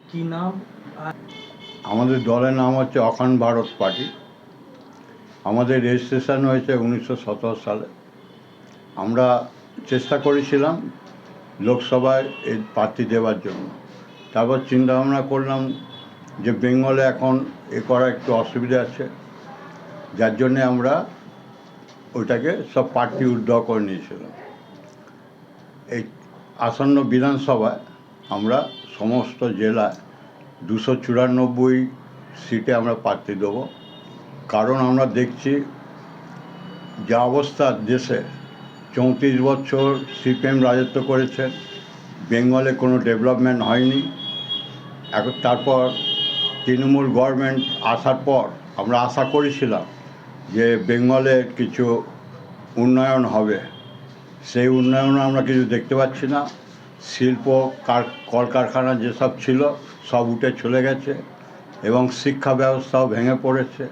কি নাম? আমাদের দলের নাম হচ্ছে অখণ্ড ভারত পার্টি। আমাদের রেজিস্ট্রেশন হয়েছে 1917 সালে। আমরা চেষ্টা করেছিলাম লোকসভায় এই প্রার্থী দেওয়ার জন্য। তারপর চিন্তাভাবনা করলাম যে বেঙ্গলে এখন এ করা একটু অসুবিধা আছে, যার জন্যে আমরা ওইটাকে সব প্রার্থী উইথড্র করে নিয়েছিলাম। এই আসন্ন বিধানসভায় আমরা সমস্ত জেলায় 294 সিটে আমরা প্রার্থী দেবো। কারণ আমরা দেখছি যে অবস্থা দেশে, 34 বছর সিপিএম রাজত্ব করেছে, বেঙ্গলে কোনো ডেভেলপমেন্ট হয়নি। এখন তারপর তৃণমূল গভর্নমেন্ট আসার পর আমরা আশা করেছিলাম যে বেঙ্গলে কিছু উন্নয়ন হবে। সেই উন্নয়ন আমরা কিছু দেখতে পাচ্ছি না। শিল্প কলকারখানা যেসব ছিল সব উঠে চলে গেছে, এবং শিক্ষা ব্যবস্থাও ভেঙে পড়েছে,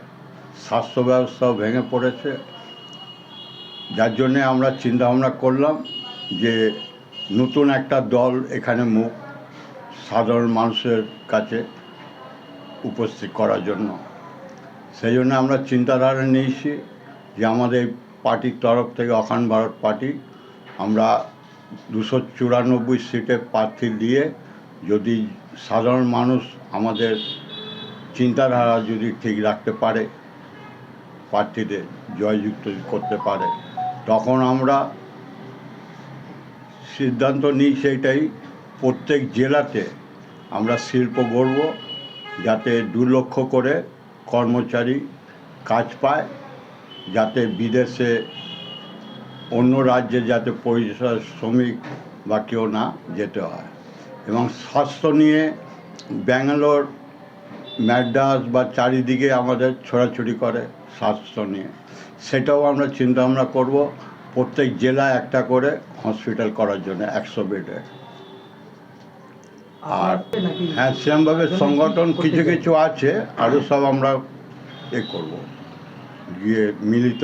স্বাস্থ্য ব্যবস্থাও ভেঙে পড়েছে। যার জন্যে আমরা চিন্তাভাবনা করলাম যে নতুন একটা দল এখানে মুখ সাধারণ মানুষের কাছে উপস্থিত করার জন্য। সেই জন্য আমরা চিন্তাধারা নিয়েছি যে আমাদের পার্টির তরফ থেকে অখণ্ড ভারত পার্টি আমরা 294 সিটে প্রার্থী দিয়ে, যদি সাধারণ মানুষ আমাদের চিন্তাধারা যদি ঠিক রাখতে পারে, প্রার্থীদের জয়যুক্ত করতে পারে, তখন আমরা সিদ্ধান্ত নিই সেইটাই, প্রত্যেক জেলাতে আমরা শিল্প গড়ব, যাতে 2 লক্ষ করে কর্মচারী কাজ পায়, যাতে বিদেশে অন্য রাজ্যে যাতে পরিযায়ী শ্রমিক বা কেউ না যেতে হয়। এবং স্বাস্থ্য নিয়ে ব্যাঙ্গালোর, ম্যাড্রাস বা চারিদিকে আমাদের ছড়াছড়ি করে স্বাস্থ্য নিয়ে, সেটাও আমরা চিন্তাভাবনা করব প্রত্যেক জেলায় একটা করে হসপিটাল করার জন্য 100 বেডের। আর হ্যাঁ, সেরকমভাবে সংগঠন কিছু কিছু আছে, আরও সব আমরা করব, গিয়ে মিলিত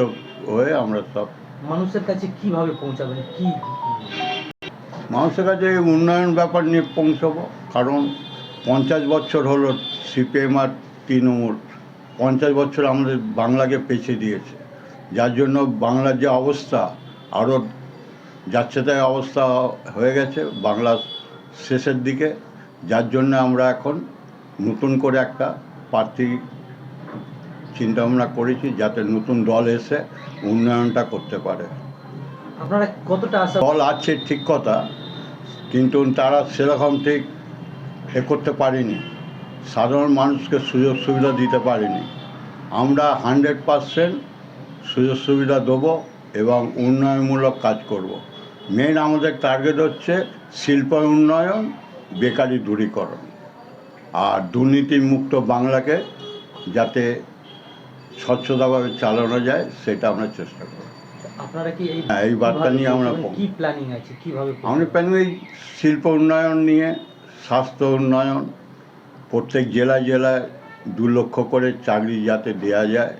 হয়ে আমরা সব মানুষের কাছে কিভাবে পৌঁছাবেন, কি মানুষের কাছে উন্নয়ন ব্যাপার নিয়ে পৌঁছবো। কারণ 50 বছর হলো সিপিএম আর তৃণমূল 50 বছর আমাদের বাংলাকে পেছিয়ে দিয়েছে, যার জন্য বাংলার যে অবস্থা আরও যাচ্ছে তাই অবস্থা হয়ে গেছে বাংলার শেষের দিকে। যার জন্য আমরা এখন নতুন করে একটা প্রার্থী চিন্তাভাবনা করেছি, যাতে নতুন দল এসে উন্নয়নটা করতে পারে। আপনারা কতটা আশা? দল আছে ঠিক কথা, কিন্তু তারা সেরকম ঠিক করতে পারেনি, সাধারণ মানুষকে সুযোগ সুবিধা দিতে পারেনি। আমরা 100% সুযোগ সুবিধা দেবো এবং উন্নয়নমূলক কাজ করব। মেন আমাদের টার্গেট হচ্ছে শিল্প উন্নয়ন, বেকারি দূরীকরণ, আর দুর্নীতিমুক্ত বাংলাকে যাতে স্বচ্ছতাভাবে চালানো যায়, সেটা আমরা চেষ্টা করব। আপনারা কি এই বার্তা নিয়ে আমরা কি প্ল্যানিং আছে, কিভাবে আমাদের প্ল্যানিং এই শিল্প উন্নয়ন নিয়ে, স্বাস্থ্য উন্নয়ন, প্রত্যেক জেলায় জেলায় 2 লক্ষ করে চাকরি যাতে দেয়া যায়,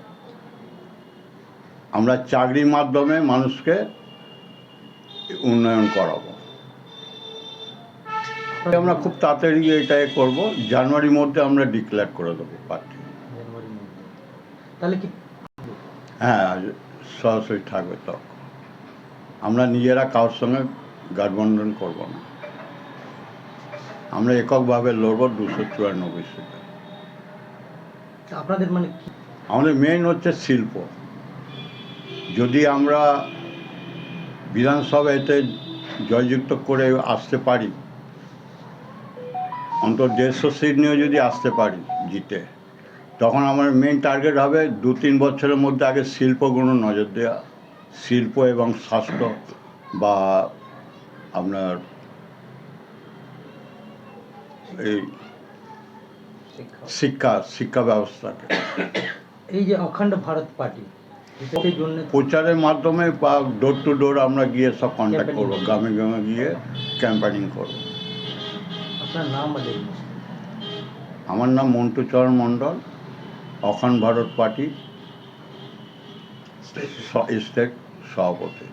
আমরা চাকরির মাধ্যমে মানুষকে উন্নয়ন করাবো। আমরা খুব তাড়াতাড়ি এটাই করব, জানুয়ারির মধ্যে আমরা ডিক্লেয়ার করে দেবো প্রার্থী। তাহলে কি? হ্যাঁ, সরাসরি থাকবে তখন। আমরা নিজেরা কারোর সঙ্গে গাঠবন্ধন করব না, আমরা এককভাবে লড়ব 294 সিটে। আপনাদের মানে আমাদের মেইন হচ্ছে শিল্প। যদি আমরা বিধানসভাতে জয়যুক্ত করে আসতে পারি, অন্তত 150 সিট নিয়ে যদি আসতে পারি জিতে, তখন আমার মেইন টার্গেট হবে 2-3 বছরের মধ্যে আগে শিল্পগুলো নজর দেওয়া, শিল্প এবং স্বাস্থ্য বা আপনার এই শিক্ষা ব্যবস্থাকে। এই যে অখণ্ড ভারত পার্টি, প্রচারের মাধ্যমে বা ডোর টু ডোর আমরা গিয়ে সব কন্ট্যাক্ট করবো, গ্রামে গ্রামে গিয়ে ক্যাম্পেনিং করব। আপনার নাম? আমার নাম মন্টুচরণ মণ্ডল, অখণ্ড ভারত পার্টি স্টেট সভাপতি।